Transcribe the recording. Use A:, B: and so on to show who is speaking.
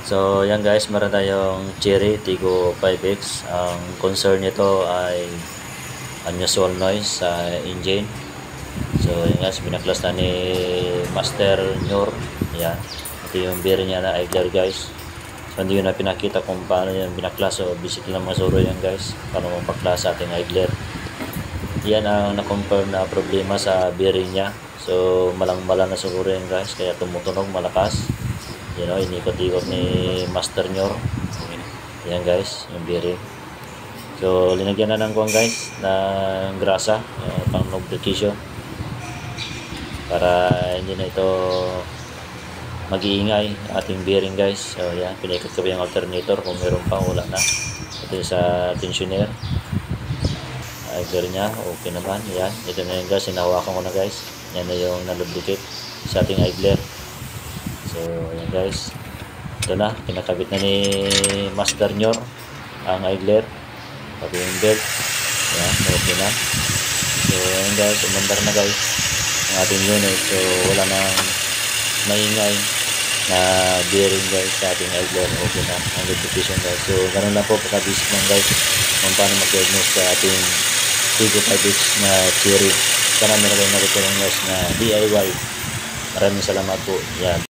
A: So yan guys, meron tayong Cherry Tiggo 5X. Ang concern nito ay unusual noise sa engine. So yan guys, binaklas na ni Master Nyor. Yan, ito yung bearing niya na idler guys. So hindi yun na pinakita kung paano yung binaklas. So visit lang masuro yan guys, paano mapaklas sa ating idler. Yan ang na-confirm na problema sa bearing niya. So malang-malang na siguro yan guys, kaya tumutunog malakas. You know, inikot-ikot ni Master Nyor. Yan guys, yung bearing. So linagyan na ng kuwan guys ng grasa, pang lubrication, para hindi na ito mag-iingay ating bearing guys. So yan, pinikot ko yung alternator kung meron pa, wala na. Ito yung sa tensioner idler nya, okay naman. Yan, ito na yung guys, hinahawakan ko na guys. Yan na yung nalubricate sa ating idler. So yan guys, ito na, kinakabit na ni Master Nyor ang idler, pati yung belt. Yan, okay na. So yan guys, umandar na guys ang ating unit. So wala nang maingay na bearing guys sa ating idler. Okay na ang lubrication guys. So ganun lang po, pagka-basic lang guys kung paano mag-diagnose sa ating Tiggo 5X na Cherry. Sana meron kayong natutunan guys na DIY. Maraming salamat po. Yan.